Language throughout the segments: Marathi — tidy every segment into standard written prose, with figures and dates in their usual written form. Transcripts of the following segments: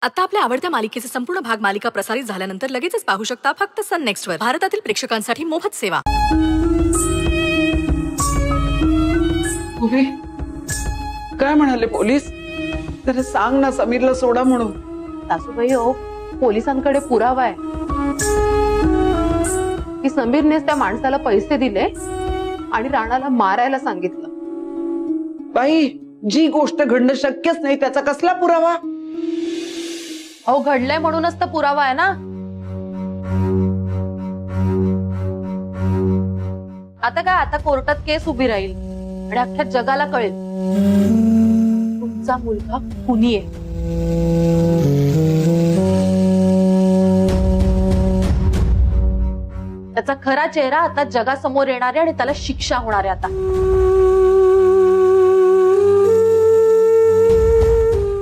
आता आपल्या आवडत्या मालिकेचे संपूर्ण भाग मालिका प्रसारित झाल्यानंतर लगेचच पाहू शकता फक्त सन नेक्स्ट वर. भारतातील प्रेक्षकांसाठी मोफत सेवा. काय म्हणाले पोलीस? तर सांग ना समीरला सोडा म्हणून. सासूबाई हो, पोलिसांकडे पुरावा आहे की समीरनेच त्या माणसाला पैसे दिले आणि राणाला मारायला सांगितलं. बाई, जी गोष्ट घडणं शक्यच नाही त्याचा कसला पुरावा? अहो, घडलंय म्हणूनच तर पुरावा आहे ना. आता काय, आता कोर्टात केस उभी राहील आणि अख्ख्या जगाला कळेल तुमचा मुलगा खुनी आहे. त्याचा खरा चेहरा आता जगासमोर येणार आहे आणि त्याला शिक्षा होणार आहे. आता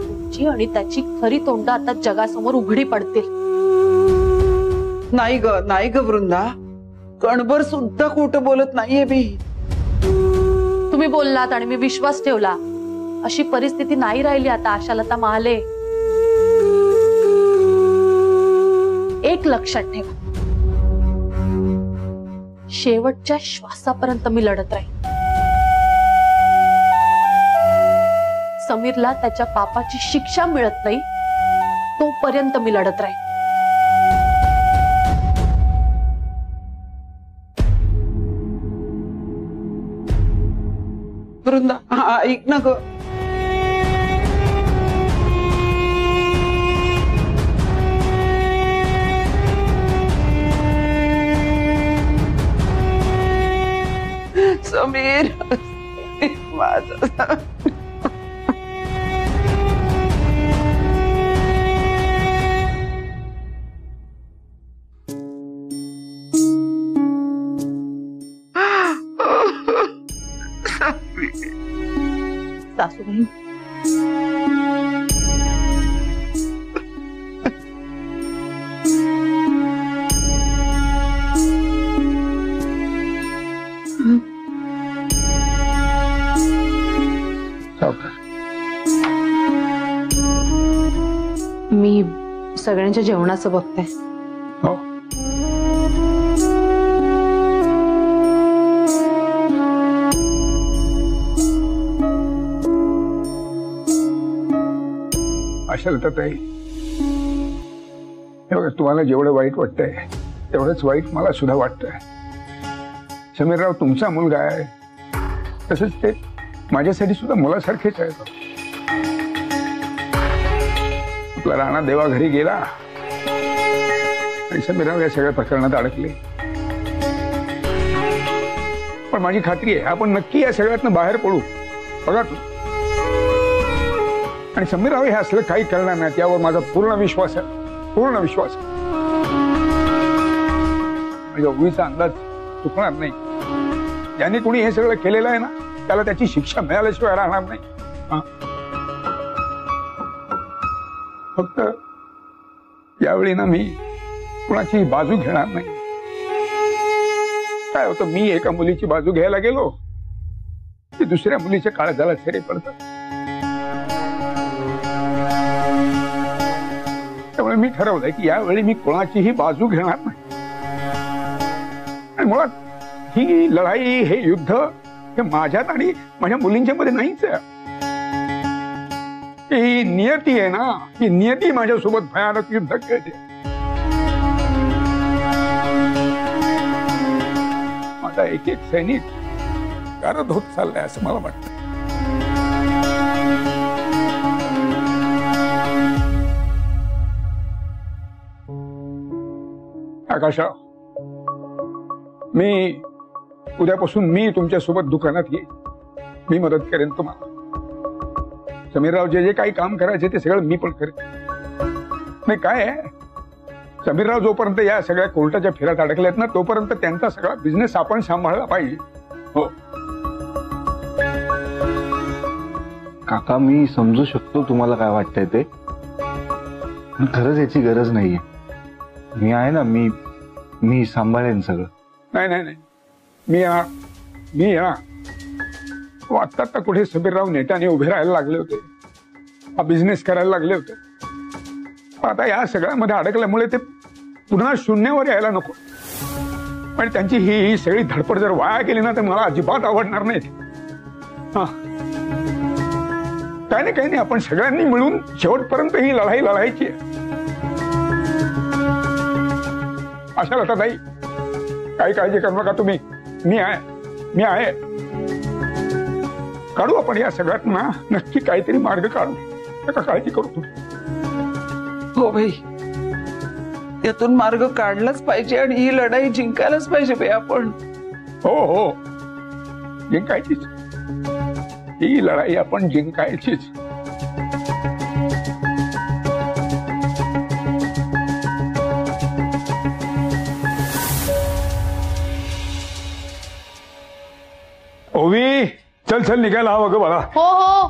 तुमची आणि त्याची खरी तोंड आता जगासमोर उघडी पडतील. नाही ग वृंदा, कणभर सुद्धा खोटं बोलत नाहीये मी. तुम्ही बोललात आणि मी विश्वास ठेवला. अशी परिस्थिती नाही राहिली आता आशालता महाले. एक लक्षात ठेवा, शेवटच्या श्वासापर्यंत मी लढत राहील. समीरला त्याच्या पापाची शिक्षा मिळत नाही तोपर्यंत मी लढत राहील. वृंदा, ऐक ना ग. समीर माझा सासूबाई, मी सगळ्यांच्या जेवणाचं बघते. हो. आशालता ताई, तुम्हाला जेवढं वाईट वाटतंय तेवढंच वाईट मला सुद्धा वाटतंय. समीरराव तुमचा मुलगा आहे, तसंच ते माझ्यासाठी सुद्धा मुलासारखेच आहे. आपला राणा देवा घरी गेला आणि समीरराव या सगळ्या प्रकरणात अडकले. पण माझी खात्री आहे आपण नक्की या सगळ्यातनं बाहेर पडू. बघा तू, आणि समीरराव हे असलं काही करणार नाही यावर माझा पूर्ण विश्वास आहे. पूर्ण विश्वास. माझ्या ओळीचा अंदाज चुकणार नाही. ज्यांनी कोणी हे सगळं केलेलं आहे ना त्याला त्याची शिक्षा मिळाल्याशिवाय राहणार नाही. फक्त यावेळी ना मी कुणाची बाजू घेणार नाही. काय होतं, मी एका मुलीची बाजू घ्यायला गेलो की दुसऱ्या मुलीच्या काळजाला छेरे पडतात. त्यामुळे मी ठरवलंय की यावेळी मी कोणाचीही बाजू घेणार नाही. आणि मुळात ही लढाई, हे युद्ध हे माझ्यात आणि माझ्या मुलींच्या मध्ये नाहीच आहे. ही नियती आहे ना, ही नियती माझ्यासोबत भयानक युद्ध खेळते. माझा एक एक सैनिक गारद होत चाललाय असं मला वाटतं. आकाशराव, मी उद्यापासून मी तुमच्यासोबत दुकानात येईन. मी मदत करेन तुम्हाला. समीरराव जे जे काही काम करायचे ते सगळं मी पण करेन. नाही काय आहे, समीरराव जोपर्यंत या सगळ्या कोर्टाच्या फेऱ्यात अडकलेत ना तोपर्यंत त्यांचा सगळा बिझनेस आपण सांभाळला पाहिजे. हो काका, मी समजू शकतो तुम्हाला काय वाटतंय ते, पण खरंच याची गरज नाहीये. मी आहे ना, मी सांभाळेन सगळं. नाही नाही नाही, मी येणार. आता कुठे समीरराव नेटाने उभे राहायला लागले होते, हा बिझनेस करायला लागले होते. आता या सगळ्यामध्ये अडकल्यामुळे ते पुन्हा शून्यावर यायला नको. पण त्यांची ही सगळी धडपड जर वाया गेली ना तर मला अजिबात आवडणार नाही. हा, काही नाही, आपण सगळ्यांनी मिळून शेवटपर्यंत ही लढाई लढायची आहे. अशा लताताई, काही काळजी करू नका तुम्ही. मी आहे. काढू आपण या सगळ्यात ना नक्की काहीतरी मार्ग काढू. नका काळजी करू तुम्ही. हो भाई, यातून मार्ग काढलाच पाहिजे आणि ही लढाई जिंकायलाच पाहिजे बाई आपण. हो, जिंकायचीच. ही लढाई आपण जिंकायचीच. ओवी, चल निघायला हवं ग मला. हो.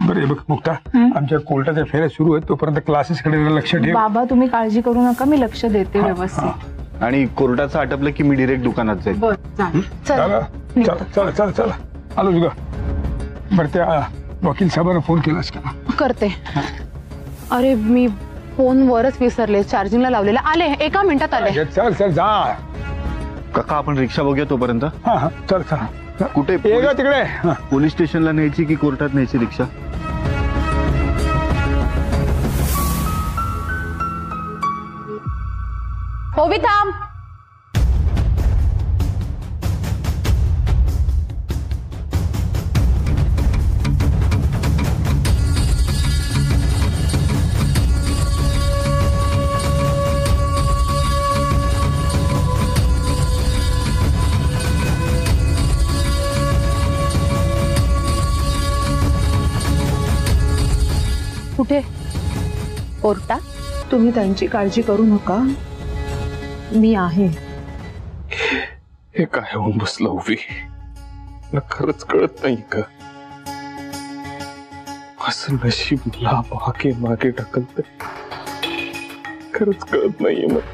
बरं बघ मुक्ता, आमच्या कोर्टाच्या फेऱ्या सुरू आहेत तोपर्यंत क्लासेसकडे लक्ष ठेव. बाबा तुम्ही काळजी करू नका, मी लक्ष देते व्यवस्थित. आणि कोर्टाचं आटपलं की मी डिरेक्ट दुकानात जाईल. चल आलो तुझं. बरं, त्या वकील साहेबांना फोन केलास का? करते. अरे मी फोनवरच विसरले, चार्जिंगला लावलेला. आले, 1 मिनिटात आले. चल जा. काका आपण रिक्षा बघूया तोपर्यंत. हा, चल. कुठे तिकडे? पोलीस स्टेशनला न्यायची की कोर्टात न्यायची रिक्षा? ओवी थांब. कुठे? कोर्टात. तुम्ही त्यांची काळजी करू नका, मी आहे. हे काय होऊन बसलं ओवी? मला खरंच कळत नाही का? असं नशीब मला मागे ढकलत. खरंच कळत नाहीये मला.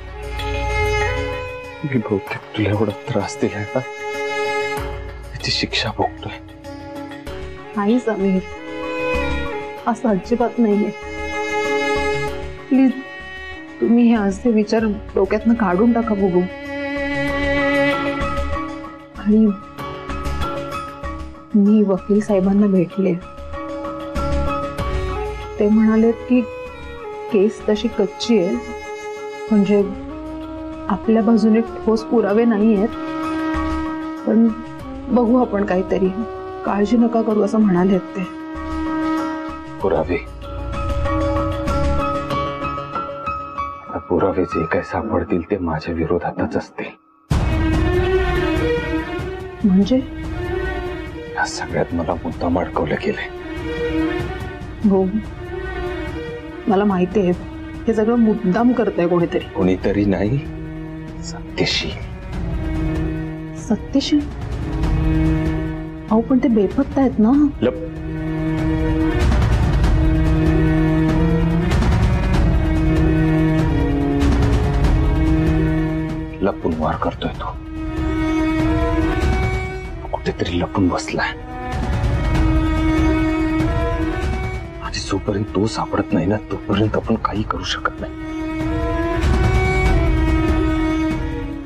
मी बहुतेक तुला एवढा त्रास दिलाय का? त्याची शिक्षा भोगतोय. नाही समीर, असं अजिबात नाहीये. प्लीज तुम्ही हे असे विचार डोक्यातनं काढून टाका बघू. आणि मी वकील साहेबांना भेटले. ते म्हणाले की केस तशी कच्ची आहे, म्हणजे आपल्या बाजूने ठोस पुरावे नाही आहेत, पण बघू आपण काहीतरी. काळजी नका करू असं म्हणाले ते. पुरावे जे काय सापडतील ते माझ्या विरोधातच असतील. म्हणजे या सगळ्यात मला मुद्दाम अडकवलं गेलंय. हो, मला माहिती आहे हे सगळं मुद्दाम करताय कोणीतरी. कोणीतरी नाही, सत्यशील. सत्यशील? अहो पण ते बेपत्ता आहेत ना. लपून वार करतोय तो. कुठेतरी लपून बसलाय. आणि जोपर्यंत तो सापडत नाही ना तोपर्यंत आपण काही करू शकत नाही.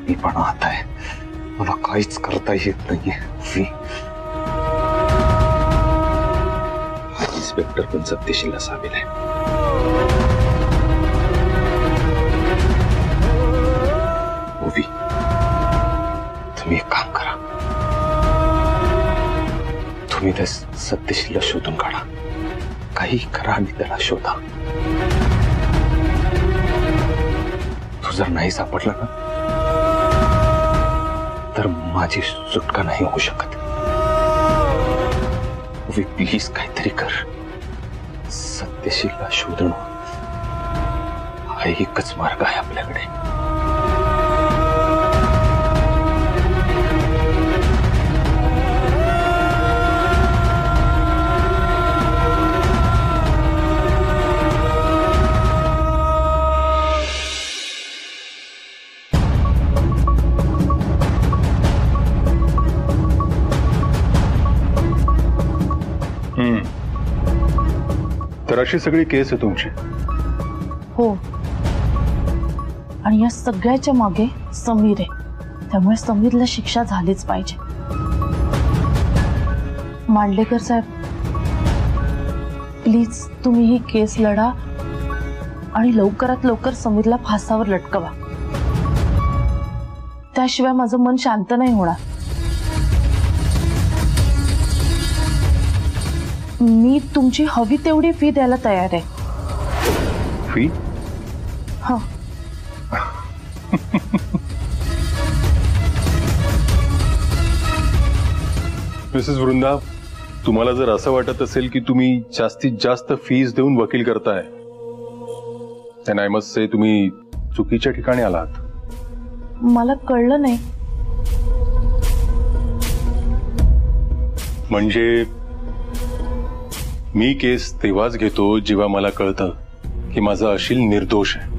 मी पण आता आहे, मला काहीच करता येत नाहीये. इन्स्पेक्टर पण सत्यशीलला सामील आहे. तुम्ही एक काम करा, तुम्ही त्या सत्यशीलला शोधून काढा. काही करा आणि त्याला शोधा. तू जर नाही सापडला ना तर माझी सुटका नाही होऊ शकत. प्लीज काहीतरी कर. सत्यशीलला शोधणं हा एकच मार्ग आहे आपल्याकडे. तर अशी सगळी केस आहे तुमची. हो, आणि या सगळ्याच्या मागे समीर आहे, त्यामुळे समीरला शिक्षा झालीच पाहिजे. मांडलेकर साहेब, प्लीज तुम्ही ही केस लढा आणि लवकरात लवकर समीरला फासावर लटकवा. त्याशिवाय माझं मन शांत नाही होणार. मी तुमची हवी तेवढी फी द्यायला तयार आहे. फी? हा. मिसेस वृंदा, तुम्हाला जर असं वाटत असेल की तुम्ही जास्तीत जास्त फीस देऊन वकील करताय, then I must say तुम्ही चुकीच्या ठिकाणी आलात. मला कळलं नाही. म्हणजे मी केस तेव्हाच घेतो जेव्हा मला कळतं की माझा अशील निर्दोष आहे.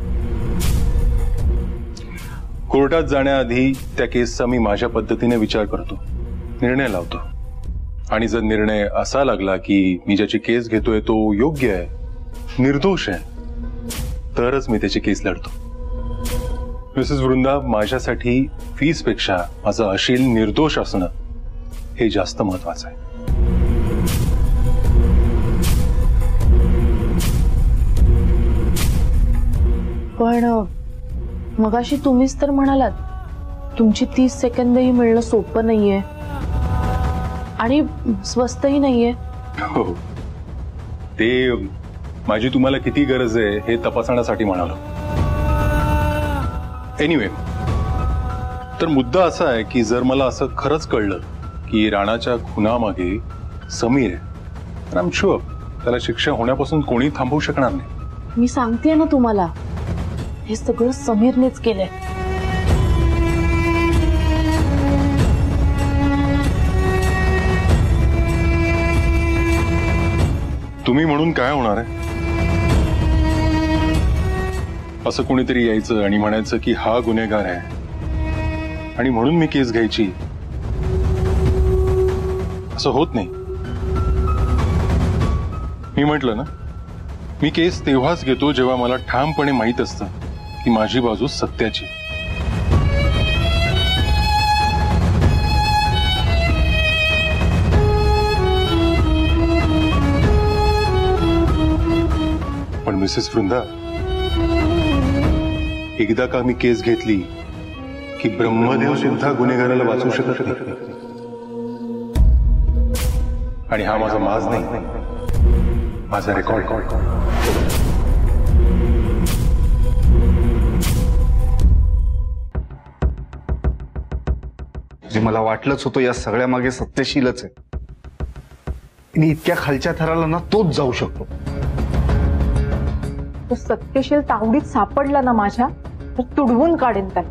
कोर्टात जाण्याआधी त्या केसचा मी माझ्या पद्धतीने विचार करतो, निर्णय लावतो, आणि जर निर्णय असा लागला की मी ज्याची केस घेतोय तो योग्य आहे, निर्दोष आहे, तरच मी त्याची केस लढतो. मिसेस वृंदा, माझ्यासाठी फीसपेक्षा माझं अशील निर्दोष असणं हे जास्त महत्वाचं आहे. पण मगाशी तुम्हीच तर म्हणालात तुमची 30 सेकंदही मिळणं सोपं नाहीये आणि स्वस्तही नाहीये. हो, ते माझी तुम्हाला किती गरज आहे हे तपासण्यासाठी म्हणालो. एनिवे, तर मुद्दा असा आहे की जर मला असं खरंच कळलं की राणाच्या खुनामागे समीर आहे, तर आय एम शुअर त्याला शिक्षा होण्यापासून कोणी थांबवू शकणार नाही. मी सांगतेय ना तुम्हाला, हे सगळं समीरनेच केलंय. तुम्ही म्हणून काय होणार आहे? असं कोणीतरी यायचं आणि म्हणायचं की हा गुन्हेगार आहे आणि म्हणून मी केस घ्यायची, असं होत नाही. मी म्हटलं ना, मी केस तेव्हाच घेतो जेव्हा मला ठामपणे माहित असतं की माझी बाजू सत्याची. पण मिसेस वृंदा, एकदा का मी केस घेतली की ब्रह्मदेव सुद्धा गुन्हेगाराला वाचवू शकत नाही. आणि हा माझा माज नाही, माझा रेकॉर्ड. जे मला वाटलंच होतं, या सगळ्या मागे सत्यशीलच आहे. आणि इतक्या खालच्या थराला ना तोच जाऊ शकतो. तो सत्यशील तावडीत सापडला ना माझ्या, तर तुडवून काढेन त्याला.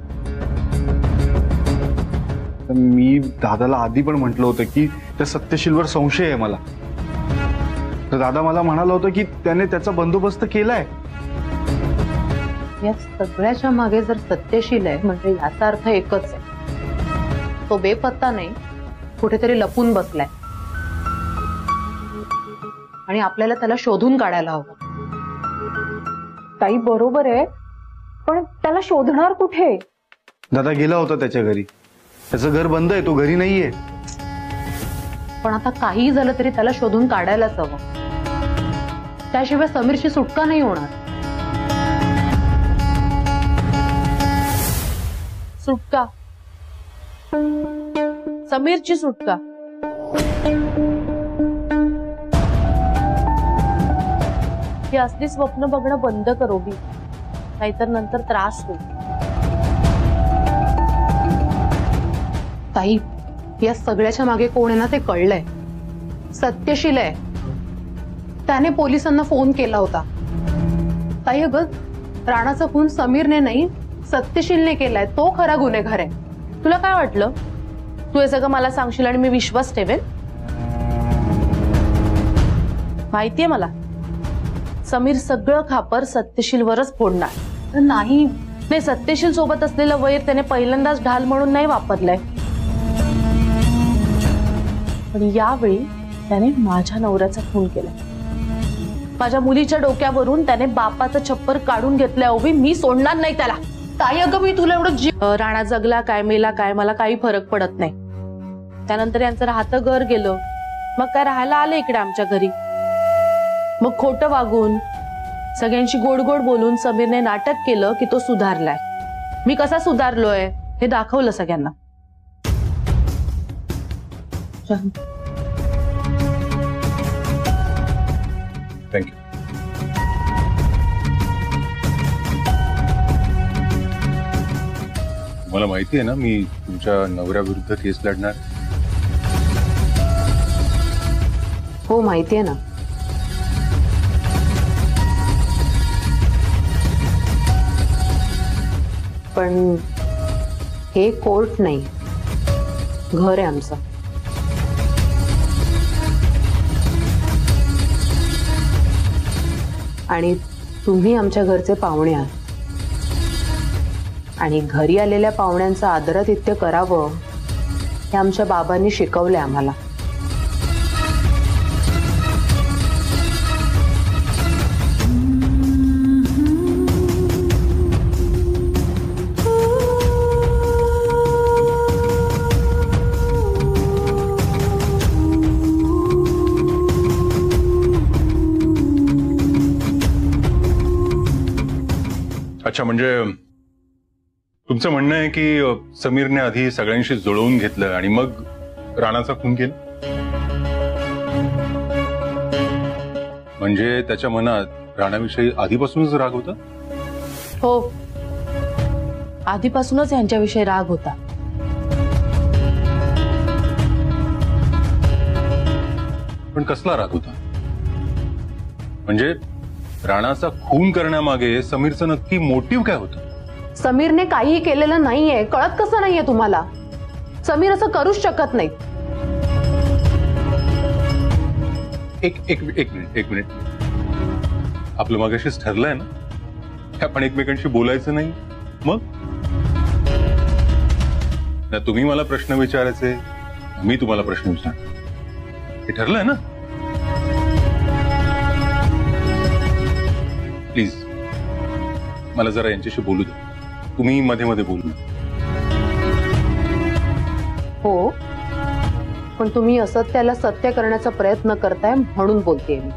मी दादाला आधी पण म्हटलं होतं की त्या सत्यशीलवर संशय आहे मला. तर दादा मला म्हणाला होता की त्याने त्याचा बंदोबस्त केलाय. या सगळ्याच्या मागे जर सत्यशील आहे म्हणजे याचा अर्थ एकच आहे, तो बेपत्ता नाही, कुठेतरी लपून बसलाय आणि आपल्याला त्याला शोधून काढायला हवं. ताई बरोबर आहे, पण त्याला शोधणार कुठे? दादा गेला होता त्याच्या घरी, त्याचं घर बंद आहे, तो घरी नाहीये. पण आता काही झालं तरी त्याला शोधून काढायलाच हवं, त्याशिवाय समीरची सुटका नाही होणार. सुटका, समीरची सुटका. ही असली स्वप्न बघणं बंद करो बी, नाहीतर नंतर त्रास होईल. ताई, या सगळ्याच्या मागे कोण आहे ना ते कळलंय. सत्यशील आहे. त्याने पोलिसांना फोन केला होता. ताई अगं, राणाचा खून समीरने नाही सत्यशीलने केलाय, तो खरा गुन्हेगार आहे. तुला काय वाटलं, तू हे सगळं मला सांगशील आणि मी विश्वास ठेवेल? माहितीये मला, समीर सगळं खापर सत्यशीलवरच फोडणार. नाही, सत्यशील सोबत असलेलं वैर त्याने पहिल्यांदाच ढाल म्हणून नाही वापरलंय, पण यावेळी त्याने माझ्या नवऱ्याचा खून केलाय. माझ्या मुलीच्या डोक्यावरून त्याने बापाचं छप्पर काढून घेतलंय उभी, मी सोडणार नाही त्याला. ताई अगं मी तुला एवढं राणा जगला काय मेला काय मला काही फरक पडत नाही. त्यानंतर यांचं राहतं घर गेलं, मग काय राहायला आले इकडे आमच्या घरी. मग खोटं वागून सगळ्यांशी गोड गोड बोलून समीरने नाटक केलं की तो सुधारलाय. मी कसा सुधारलोय हे दाखवलं सगळ्यांना. थँक्यू. मला माहिती आहे ना मी तुमच्या नवऱ्याविरुद्ध केस लढणार. हो माहितीये ना. पण हे कोर्ट नाही, घर आहे आमचं. आणि तुम्ही आमच्या घरचे पाहुणे आहात आणि घरी आलेल्या पाहुण्यांचं आदरातिथ्य करावं हे आमच्या बाबांनी शिकवलंय आम्हाला. अच्छा, म्हणजे तुमचं म्हणणं आहे की समीरने आधी सगळ्यांशी जुळवून घेतलं आणि मग राणाचा खून केला. म्हणजे त्याच्या मनात राणाविषयी आधीपासूनच राग होता. हो, आधीपासूनच यांच्याविषयी राग होता. पण कसला राग होता? म्हणजे राणाचा खून करण्यामागे समीरचं नक्की मोटिव्ह काय होतं? समीरने काहीही केलेलं नाहीये, कळत कसं नाहीये तुम्हाला? समीर असं करूच शकत नाही. एक मिनिट. आपलं मगाशीच ठरलंय ना आपण एकमेकांशी बोलायचं नाही. मग ना तुम्ही मला प्रश्न विचारायचे, मी तुम्हाला प्रश्न विचार. हे ठरलंय ना? प्लीज मला जरा यांच्याशी बोलू द्या. तुम्ही मध्ये मध्ये बोलू. हो, पण तुम्ही असत्याला सत्य करण्याचा प्रयत्न करताय म्हणून बोलतेय मी.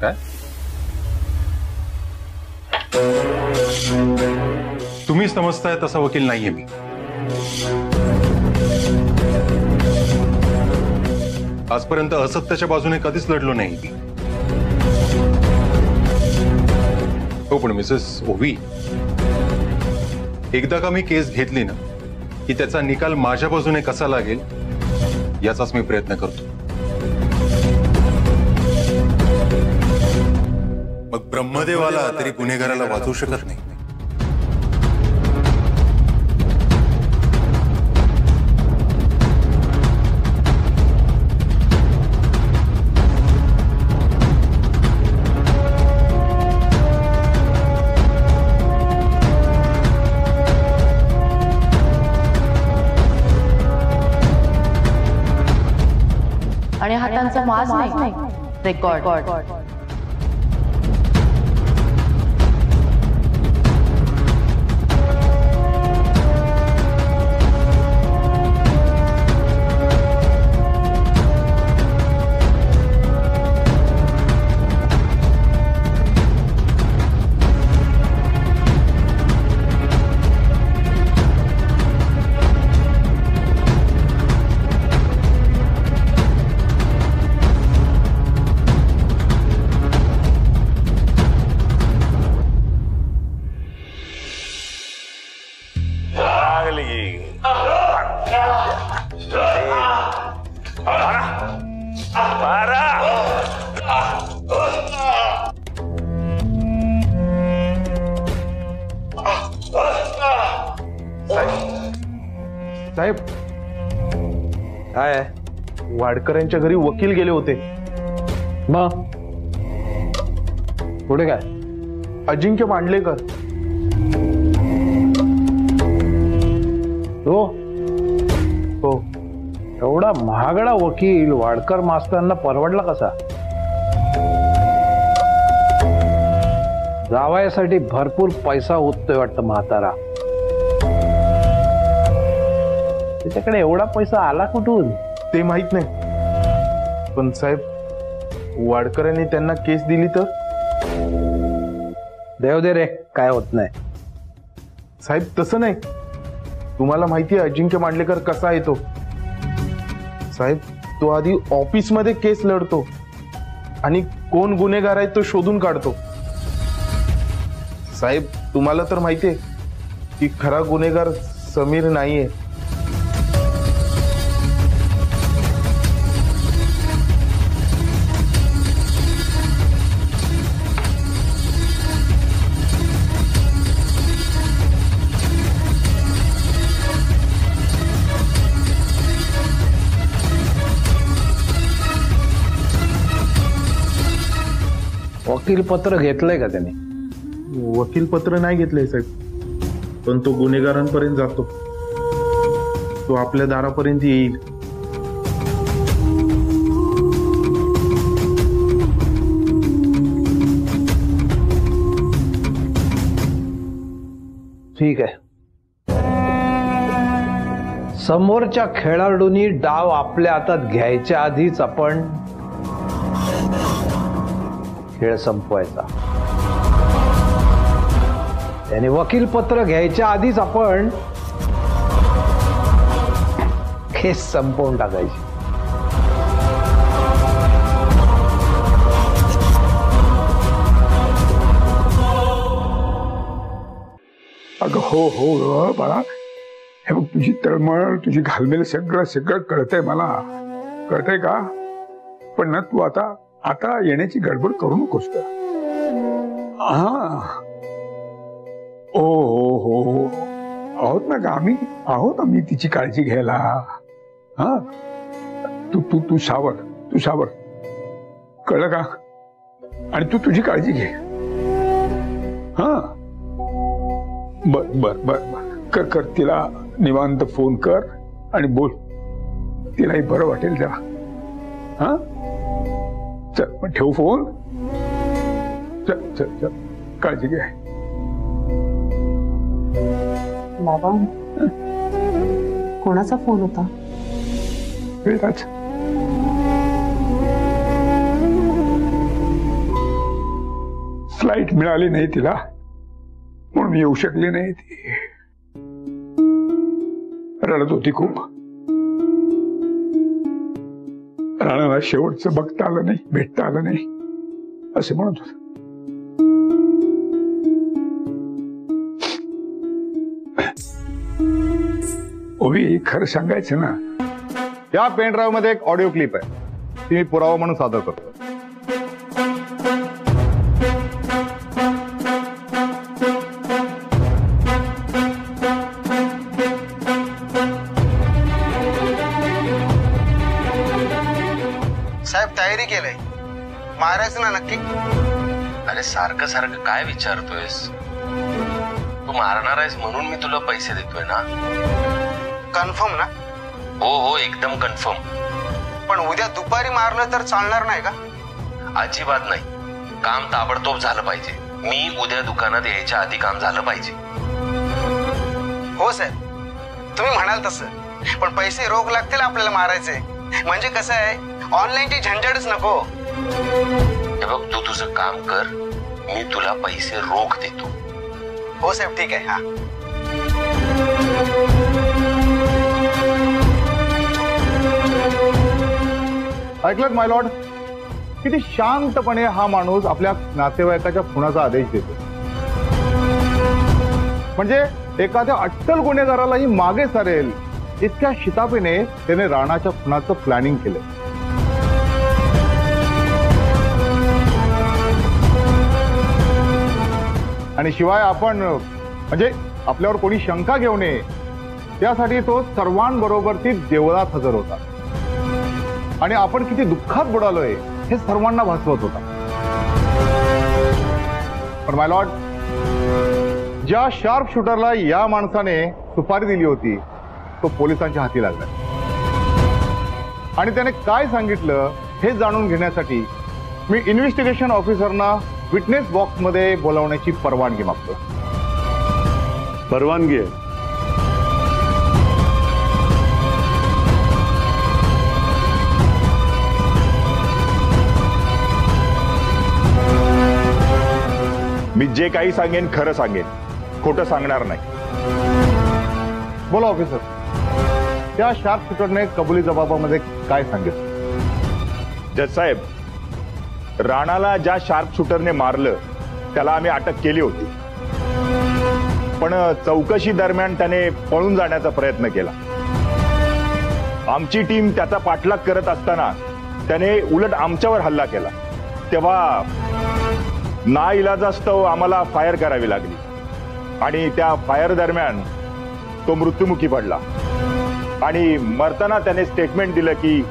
काय? तुम्ही समजताय तसा वकील नाहीये मी. आजपर्यंत असत्याच्या बाजूने कधीच लढलो नाही मी. हो, पण मिसेस ओवी, एकदा का मी केस घेतली ना की त्याचा निकाल माझ्या बाजूने कसा लागेल याचाच मी प्रयत्न करतो. मग ब्रह्मदेवाला तरी गुन्हेगाराला वाचवू शकत नाही. आणि हातांचा माज नाही, रेकॉर्ड. साहेब काय वाडकरांच्या घरी वकील गेले होते. मग पुढे काय? अजिंक्य मांडलेकर. हो हो, एवढा महागडा वकील वाडकर मास्तरांना परवडला कसा? जावयासाठी भरपूर पैसा ओततोय वाटतं म्हातारा. त्याच्याकडे एवढा पैसा आला कुठून ते माहित नाही, पण साहेब वाडकरांनी त्यांना केस दिली तर? देव दे रे, काय होत नाही. साहेब तसं नाही, तुम्हाला माहिती आहे अजिंक्य मांडलेकर कसा आहे तो. साहेब तो आधी ऑफिसमध्ये केस लढतो आणि कोण गुन्हेगार आहे तो शोधून काढतो. साहेब तुम्हाला तर माहिती आहे की खरा गुन्हेगार समीर नाहीये. वकील पत्र घेतलंय का त्याने? वकील पत्र नाही घेतलंय साहेब, पण तो गुन्हेगारांपर्यंत जातो, तो आपल्या दारापर्यंत येईल. ठीक आहे. समोरच्या खेळाडूंनी डाव आपल्या हातात घ्यायच्या आधीच आपण खेळ संपवायचा. त्याने वकील पत्र घ्यायच्या आधीच आपण केस संपवून टाकायची. अगं हो हो बाळा, हे बघ तुझी तळमळ, तुझी घालमेल सगळं सगळं कळतंय मला, कळतंय का? पण ना तू आता आता येण्याची गडबड करू नकोस का? हा ओ हो हो आहोत ना का आम्ही, आहोत आम्ही तिची काळजी घ्यायला. हा तू तू तू सावर, तू सावर, कळलं का? आणि तू तुझी काळजी घे. हा बर बर बर बर, कर कर तिला निवांत फोन कर आणि बोल, तिलाही बरं वाटेल जरा. हा चल पण ठेव फोन. चल चल चल, काळजी घे. बाबा कोणाचा फोन होता? वेळाच फ्लाईट मिळाली नाही तिला म्हणून येऊ शकली नाही. ती रडत होती खूप. राणाला शेवटचं बघता आलं नाही, भेटता आलं नाही असे म्हणत होत. ओवी खरं सांगायचं ना, या पेन ड्राईव्ह मध्ये एक ऑडिओ क्लिप आहे, ती मी पुरावा म्हणून सादर करतो. साहेब तयारी केलंय, मारायचं ना नक्की? अरे सारखं सारखं काय विचारतोयस? तू मारणार आहेस म्हणून मी तुला पैसे देतोय ना. कन्फर्म ना? हो हो एकदम कन्फर्म. पण उद्या दुपारी मारलं तर चालणार नाही का? अजिबात नाही, काम ताबडतोब झालं पाहिजे. मी उद्या दुकानात यायच्या आधी काम झालं पाहिजे. हो साहेब तुम्ही म्हणाल तसं, पण पैसे रोख लागतील आपल्याला मारायचे. म्हणजे कसं आहे, ऑनलाईनची झंझटच नको. हे बघ तू तुझं काम कर, मी तुला पैसे रोख देतो. हो साहेब ठीक आहे. हा ऐकलत माय लॉर्ड, किती शांतपणे हा माणूस आपल्या नातेवाईकाच्या खुनाचा आदेश देतो. म्हणजे एखाद्या अट्टल गुन्हेगारालाही मागे सारेल इतक्या शिताफीने त्याने राणाच्या खुनाचं प्लॅनिंग केलं. आणि शिवाय आपण म्हणजे आपल्यावर कोणी शंका घेऊ नये त्यासाठी तो सर्वांबरोबर ती देवळात हजर होता आणि आपण किती दुःखात बुडालोय हे सर्वांना भासवत होता. पण माय लॉर्ड, ज्या शार्प शूटरला या माणसाने सुपारी दिली होती तो पोलिसांच्या हाती लागला आणि त्याने काय सांगितलं हे जाणून घेण्यासाठी मी इन्व्हेस्टिगेशन ऑफिसरना विटनेस बॉक्समध्ये बोलावण्याची परवानगी मागतो. परवानगी आहे. मी जे काही सांगेन खरं सांगेन, खोटं सांगणार नाही. बोला ऑफिसर, त्या शार्प शूटरने कबुली जबाबामध्ये काय सांगितलं? जज साहेब, राणाला ज्या शार्प शूटरने मारलं त्याला आम्ही अटक केली होती, पण चौकशी दरम्यान त्याने पळून जाण्याचा प्रयत्न केला. आमची टीम त्याचा पाठलाग करत असताना त्याने उलट आमच्यावर हल्ला केला. तेव्हा नाइलाजास्तव आम्हाला फायर करावी लागली आणि त्या फायर दरम्यान तो मृत्युमुखी पडला. आणि मरताना त्याने स्टेटमेंट दिलं की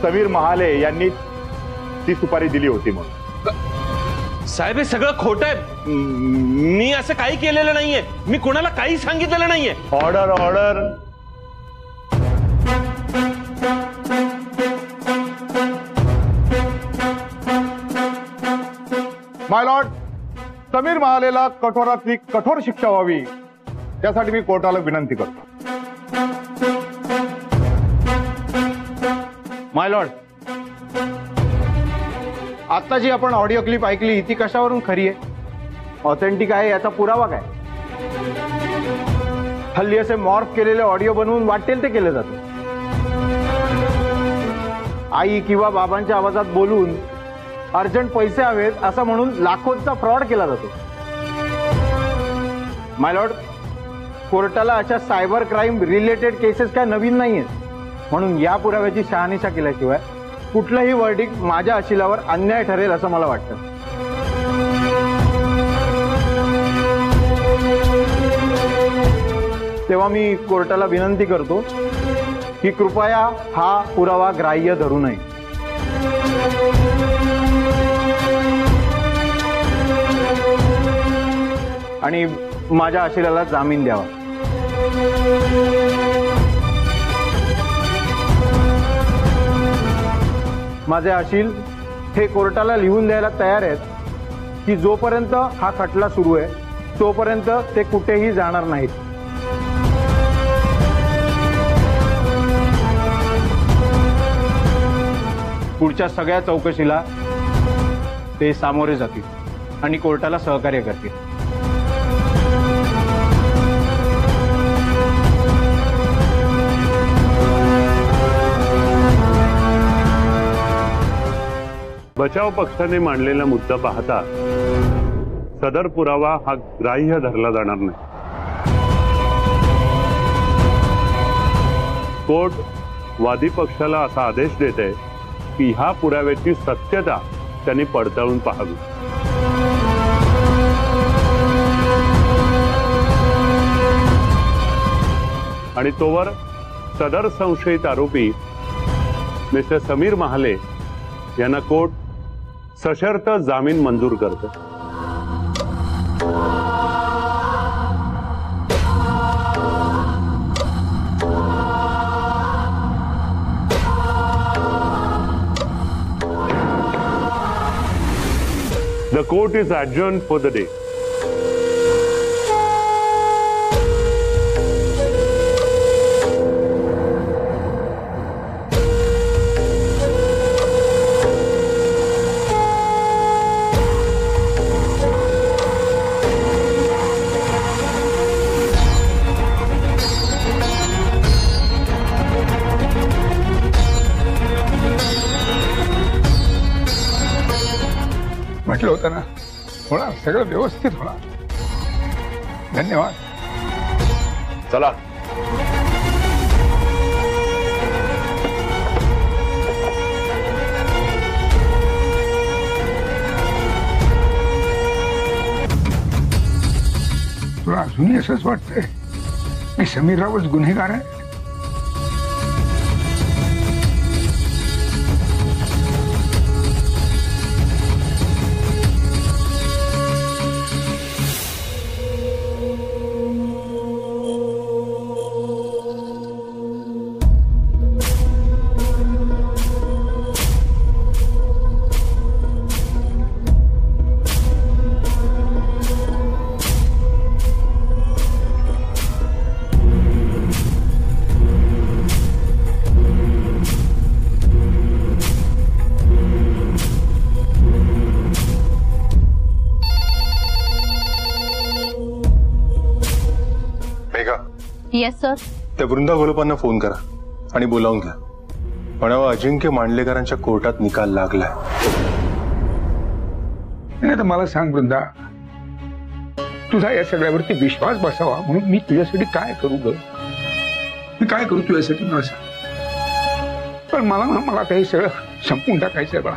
समीर महाले यांनी ती सुपारी दिली होती म्हणून. साहेब, हे सगळं खोटं आहे. मी असं काही केलेलं नाहीये. मी कोणाला काही सांगितलेलं नाहीये. Order order. My lord, Sameer महालेला कठोरातली कठोर शिक्षा व्हावी त्यासाठी मी कोर्टाला विनंती करतो. माय लॉर्ड, आता जी आपण ऑडिओ क्लिप ऐकली ती कशावरून खरी आहे, ऑथेंटिक आहे याचा पुरावा काय? हल्ली असे मॉर्फ केलेले ऑडिओ बनवून वाटेल ते केले जाते. आई किंवा बाबांच्या आवाजात बोलून अर्जंट पैसे हवेत असं म्हणून लाखोंचा फ्रॉड केला जातो. माय लॉर्ड, कोर्टाला अशा सायबर क्राईम रिलेटेड केसेस काय नवीन नाही आहेत, म्हणून या पुराव्याची शहानिशा केल्याशिवाय कुठलंही वर्डिक्ट माझ्या अशिलावर अन्याय ठरेल असं मला वाटतं. तेव्हा मी कोर्टाला विनंती करतो की कृपया हा पुरावा ग्राह्य धरू नये. आणि माझ्या अशिलाला जामीन द्यावा. माझे अशील हे कोर्टाला लिहून द्यायला तयार आहेत की जोपर्यंत हा खटला सुरू आहे तोपर्यंत ते कुठेही जाणार नाहीत. पुढच्या सगळ्या चौकशीला ते सामोरे जातील आणि कोर्टाला सहकार्य करतील. बचाव पक्षाने मांडलेला मुद्दा पाहता सदर पुरावा हा ग्राह्य धरला जाणार नाही. कोर्ट वादी पक्षाला असा आदेश देते की ह्या पुराव्याची सत्यता त्यांनी पडताळून पाहावी. आणि तोवर सदर संशयित आरोपी मिस्टर समीर महाले यांना कोर्ट सशर्त जामीन मंजूर करते. The court is adjourned for the day. म्हटलं होतं ना, होणार, सगळं व्यवस्थित होणार. धन्यवाद. चला. तुला अजूनही असंच वाटतंय की समीररावच गुन्हेगार आहे? Yes sir. त्या वृंदा घोलपांना फोन करा आणि बोलावून घ्या. म्हणावं अजिंक्य मांडलेकरांच्या कोर्टात निकाल लागलाय. नाही तर मला सांग वृंदा, तुझा या सगळ्यावरती विश्वास बसावा म्हणून मी तुझ्यासाठी काय करू ग? मी काय करू तुझ्यासाठी मला सांग. पण मला काही सगळं संपून टाकायचंय बा.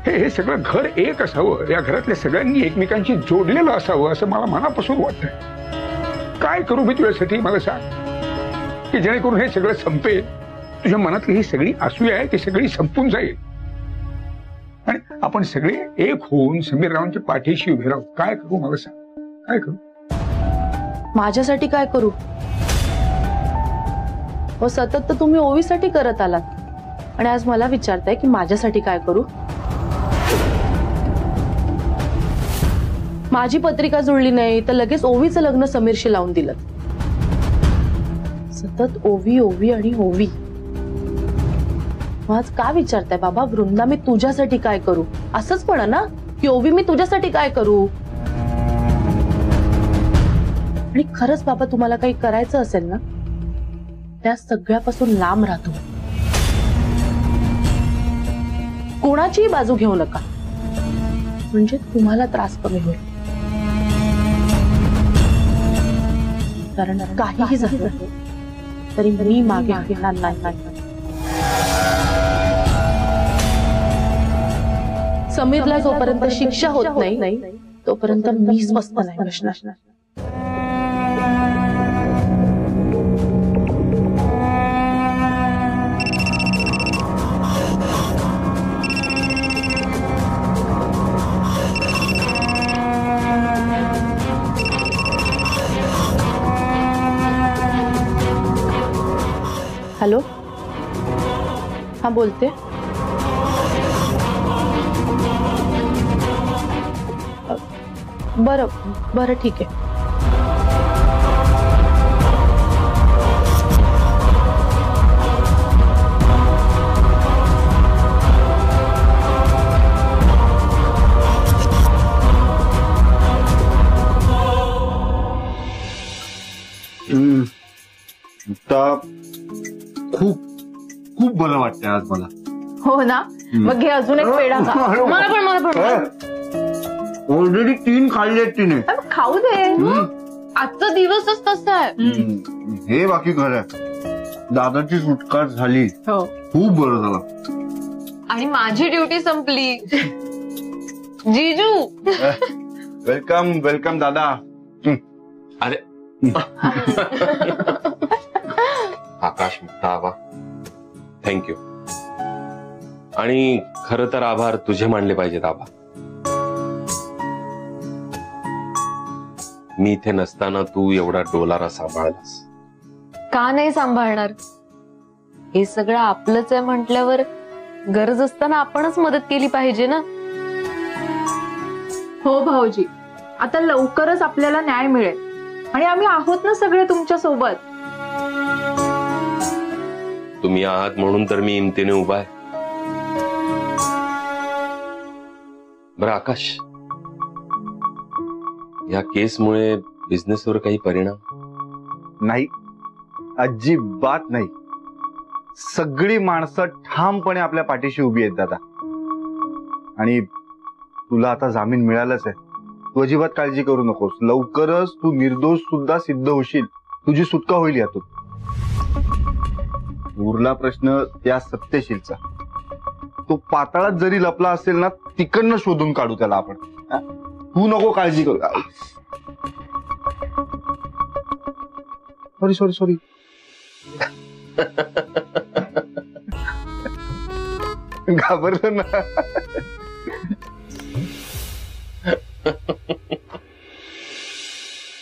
हे सगळं घर एक असावं, या घरातल्या सगळ्यांनी एकमेकांशी जोडलेलं असावं असं मला मनापासून वाटतंय. काय करू मी तुझ्यासाठी मला सांग, की जेणेकरून हे सगळं संपेल. तुझ्या मनातली ही सगळी असूया आहे ती सगळी संपून जाईल आणि आपण सगळे एक होऊन समीररावांच्या पाठीशी उभे राहू. काय करू मला सांग, काय करू? माझ्यासाठी काय करू? हो, सतत तर तुम्ही ओवीसाठी करत आलात आणि आज मला विचारताय की माझ्यासाठी काय करू? माझी पत्रिका जुळली नाही तर लगेच ओवीचं लग्न समीरशी लावून दिलं. सतत ओवी ओवी आणि ओवी. आज का विचारताय बाबा? वृंदा मी तुझ्यासाठी काय करू असंच म्हणा ना, की ओवी मी तुझ्यासाठी काय करू? आणि खरंच बाबा तुम्हाला काही करायचं असेल ना, त्या सगळ्यापासून लांब राहतो. कोणाचीही बाजू घेऊ नका, म्हणजे तुम्हाला त्रास कमी होईल. कारण काहीही झालं तरी मी मागे घेणार नाही. समीरला जोपर्यंत शिक्षा होत नाही तोपर्यंत मी स्वस्थ नाही बसणार. हॅलो, हा बोलते. बरं बरं ठीक आहे. खूप खूप बरं वाटतंय आज मला. हो ना, मग घे अजून एक पेढा खा. मला पण ऑलरेडी 3 खाल्ले तिने. खाऊ दे, आजचा दिवसच तसा आहे. हे बाकी खरं आहे. दादाची सुटका झाली, खूप बरं झालं. आणि माझी ड्युटी संपली. जीजू वेलकम वेलकम दादा. अरे आकाश मुक्ता आबा, थँक्यू. आणि खरं तर आभार तुझे मानले पाहिजेत आबा. मी इथे नसताना तू एवढा डोलारा सांभाळलास. का नाही सांभाळणार? हे सगळं आपलंच आहे म्हटल्यावर गरज असताना आपणच मदत केली पाहिजे ना. हो भाऊजी, आता लवकरच आपल्याला न्याय मिळेल आणि आम्ही आहोत ना सगळे तुमच्या सोबत. तुम्ही आहात म्हणून तर मी हिमतीने उभा आहे. बरं आकाश, या केसमुळे बिझनेसवर काही परिणाम? नाही, अजिबात नाही. सगळी माणसं ठामपणे आपल्या पाठीशी उभी आहेत दादा. आणि तुला आता जामीन मिळालाच आहे. तू अजिबात काळजी करू नकोस. लवकरच तू निर्दोष सुद्धा सिद्ध होशील. तुझी सुटका होईल यातून. उरला प्रश्न त्या सत्यशीलचा. तो पाताळात जरी लपला असेल ना, तिकडनं शोधून काढू त्याला आपण. तू नको काळजी करू. Sorry sorry sorry. घाबरलं ना.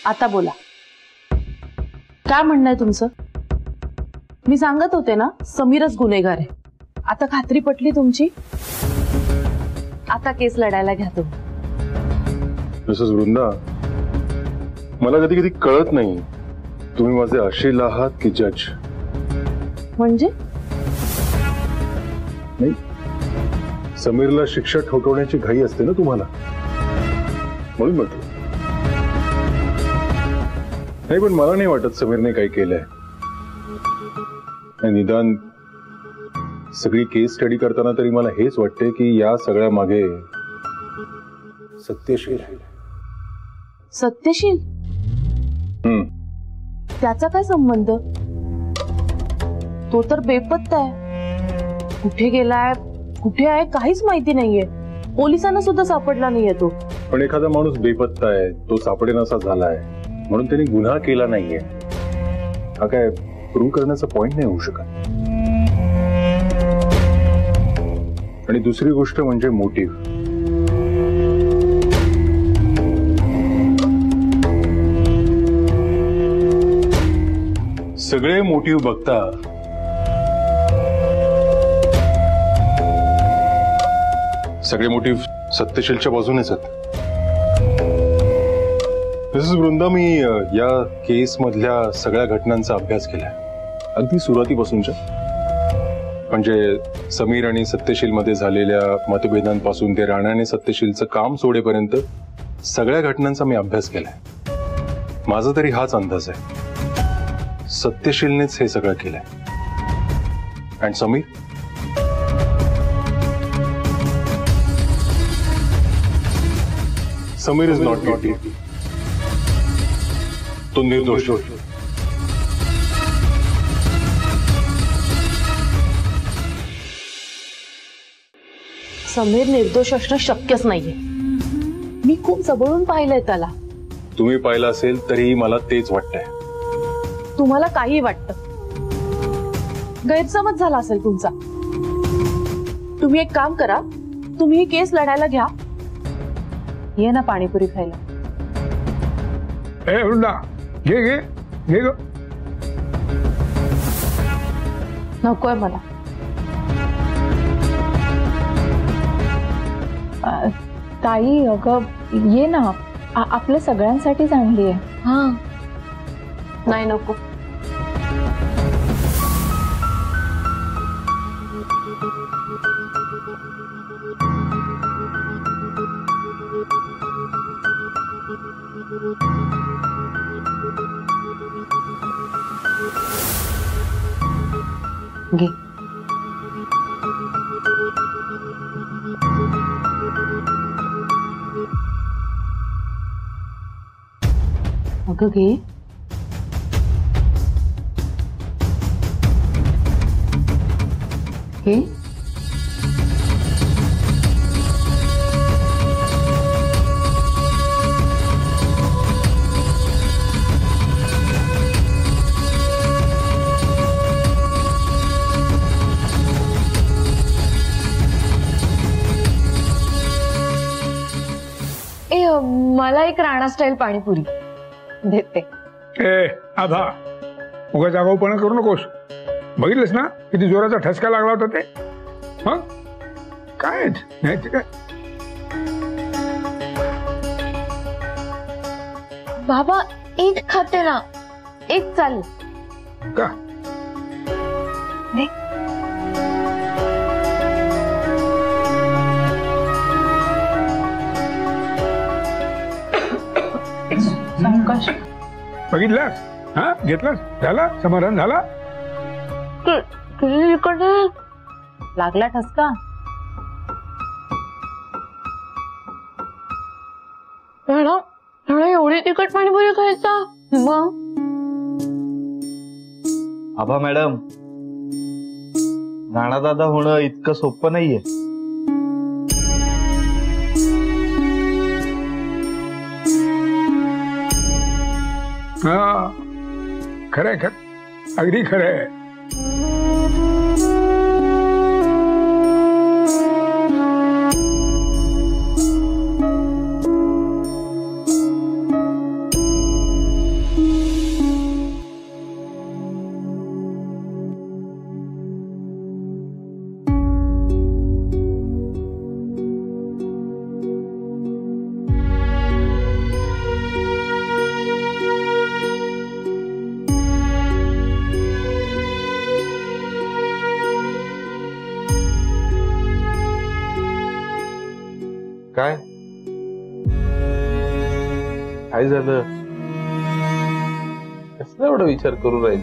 आता बोला, काय म्हणणं आहे तुमचं? मी सांगत होते ना, समीरच गुन्हेगार आहे. आता खात्री पटली तुमची? आता केस लढायला घ्या तुम्ही. मिसेस वृंदा, मला कधी कधी कळत नाही तुम्ही माझे अशील आहात की जज. म्हणजे? नाही, समीरला शिक्षा ठोठवण्याची घाई असते ना तुम्हाला, म्हणून म्हटलं. नाही, पण मला नाही वाटत समीरने काही केलंय. निदान सगळी केस स्टडी करताना तरी मला हेच वाटते की या सगळ्या मागे सत्यशील आहे. सत्यशील? त्याचा काय संबंध? तो तर बेपत्ता आहे. कुठे गेलाय, कुठे आहे काहीच माहिती नाहीये. पोलिसांना सुद्धा सापडला नाहीये तो. पण एखादा माणूस बेपत्ता आहे, तो सापडेनासा झालाय म्हणून त्याने गुन्हा केला नाहीये हा काय प्रूव्ह करण्याचा पॉइंट नाही होऊ शकत. आणि दुसरी गोष्ट म्हणजे मोटिव्ह. सगळे मोटिव्ह बघता सगळे मोटिव्ह सत्यशीलच्या बाजूनेच आहेत. मिसेस वृंदा, मी या केस मधल्या सगळ्या घटनांचा अभ्यास केलाय, अगदी सुरुवातीपासूनच्या. म्हणजे समीर आणि सत्यशील मध्ये झालेल्या मतभेदांपासून ते राणा आणि सत्यशीलचं काम सोडेपर्यंत सगळ्या घटनांचा मी अभ्यास केलाय. माझा तरी हाच अंदाज आहे, सत्यशीलनेच हे सगळं केलंय. And Sameer is not guilty. तो निर्दोष. समीर निर्दोष असणं शक्यच नाहीये. मी खूप जवळून पाहिलंय त्याला. तुम्ही पाहिलं असेल तरीही मला तेच वाटतंय. तुम्हाला काही वाटतं, गैरसमज झाला असेल तुमचा. तुम्ही एक काम करा, तुम्ही ही केस लढायला घ्या. ये ना पाणीपुरी खायला. ए वृंदा, घे घे घे ग. नकोय मला. ताई अगं ये ना, आपल्या सगळ्यांसाठीच आणली आहे. हा नाही नको. घे. अगं घे. घे. मला एक राणा स्टाईल पाणीपुरी देते. ए आधा, उगाच आगाऊपणा करू नकोस. बघितलंस ना किती जोराचा ठसका लागला होता ते. मग काय नाही ते काय. बाबा एक खाते ना, एक चालेल का? बघितलास? हा घेतलास? झाला समाधान झाला? लागला ठसका. एवढी तिखट पाणीपुरी खायचा? मग आभा मॅडम, राणा दादा होणं इतकं सोपं नाहीये. हा खरंय, खर अगदी खरंय. काय काय झालं? कसला एवढा विचार करू राहील?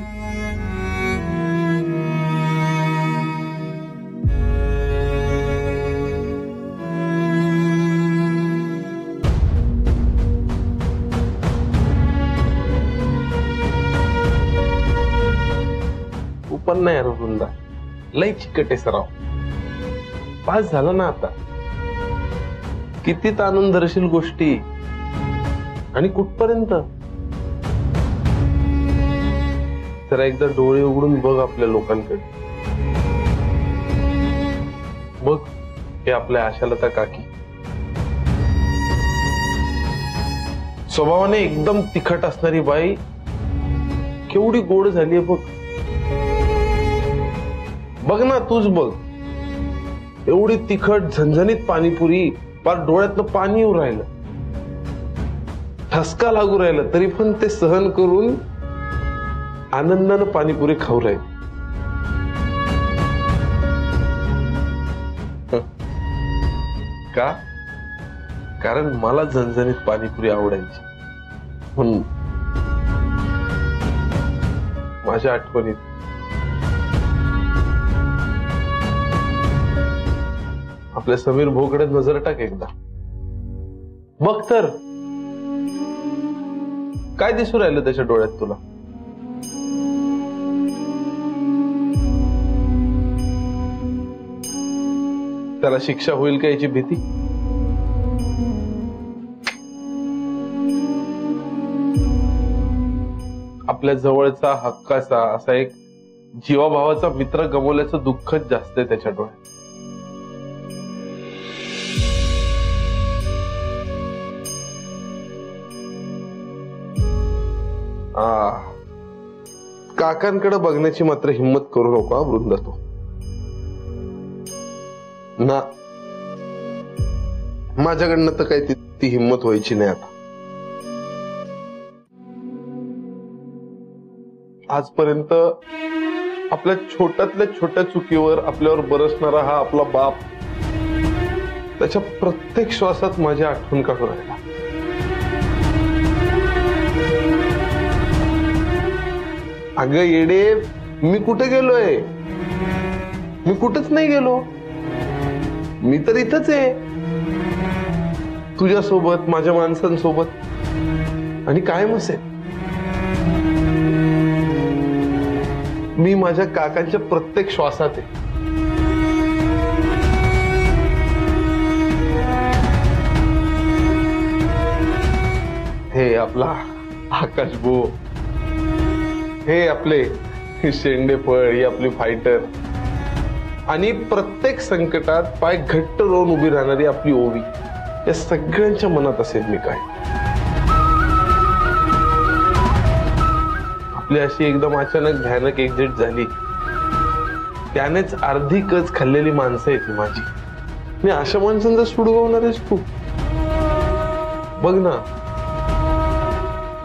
तू पण नाही यार वृंदा, लई चिकट आहे सराव. पास झाला ना आता. किती ताणून धरशील गोष्टी आणि कुठपर्यंत? जरा एकदा डोळे उघडून बघ आपल्या लोकांकडे. बघ हे आपल्या आशालता काकी, स्वभावाने एकदम तिखट असणारी बाई केवढी गोड झालीये बघ. बघ ना तूच बघ, एवढी तिखट झणझणीत पाणीपुरी, पार डोळ्यातनं पाणी येऊ राहिलं, ठसका लागू राहिला, तरी पण ते सहन करून आनंदानं पाणीपुरी खाऊ राहील. का? कारण मला झणझणीत पाणीपुरी आवडायची म्हणून. माझ्या आठवणीत आपल्या समीर भाऊकडे नजर टाक एकदा. बघ तर काय दिसू राहिलं त्याच्या डोळ्यात तुला? त्याला शिक्षा होईल का याची भीती? आपल्या जवळचा हक्काचा असा एक जीवाभावाचा मित्र गमावल्याचं दुःखच जास्त आहे त्याच्या डोळ्यात. काकांकडे बघण्याची मात्र हिम्मत करू नको वृंदा तू. ना माझ्याकडनं तर काही ती हिम्मत व्हायची नाही आता. आजपर्यंत आपल्या छोट्यातल्या छोट्या चुकीवर आपल्यावर बरसणारा हा आपला बाप त्याच्या प्रत्येक श्वासात माझी आठवण काढून राहिला. अगं येडे, मी कुठे गेलोय? मी कुठेच नाही गेलो. मी तर इथंच आहे तुझ्यासोबत, माझ्या माणसांसोबत आणि कायमच आहे. मी माझ्या काकांच्या प्रत्येक श्वासात आहे. हे आपला आकाश भाऊ, हे आपले शेंडेफळ, ही आपली फायटर आणि प्रत्येक संकटात पाय घट्ट रोवून उभी राहणारी आपली ओवी, या सगळ्यांच्या मनात असेल मी काय. आपली अशी एकदम अचानक भयानक एक्झिट झाली, त्यानेच अर्धी कच खाल्लेली माणसं आहेत माझी. मी अशा माणसांचा सूड गवणार आहेस तू? बघ ना,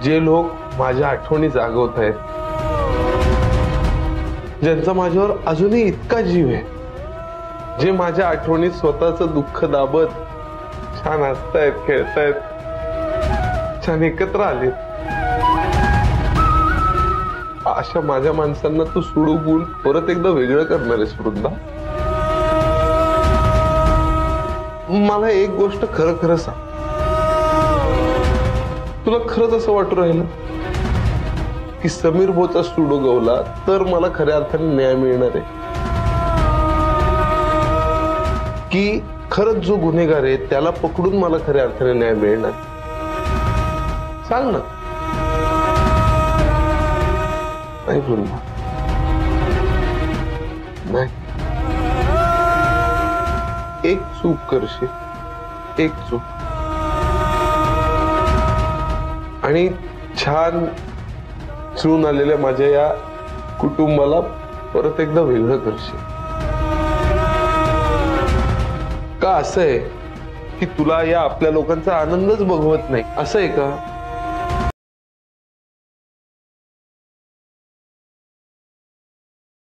जे लोक माझ्या आठवणी जागवत आहेत, ज्यांचा माझ्यावर अजूनही इतका जीव आहे, जे माझ्या आठवणीत स्वतःचं दुःख दाबत छान हसतायत, खेळतायत, छान एकत्र आलेत, अशा माझ्या माणसांना तू सोडून परत एकदा वेगळं करणार आहेस वृंदा? मला एक गोष्ट खरं खरं सांग, तुला खरंच असं वाटू राहिलं की समीर भाऊचा स्टुडिओ गवला तर मला खऱ्या अर्थाने न्याय मिळणार आहे, की खरंच जो गुन्हेगार आहे त्याला पकडून मला खऱ्या अर्थाने न्याय मिळणार? सांग ना. नाही वृंदा, नाही. एक चूक करशील, एक चूक, आणि छान चून आलेल्या माझ्या या कुटुंबाला परत एकदा वेगळं करशील. का असं आहे की तुला या आपल्या लोकांचा आनंदच बघवत नाही? असं आहे का?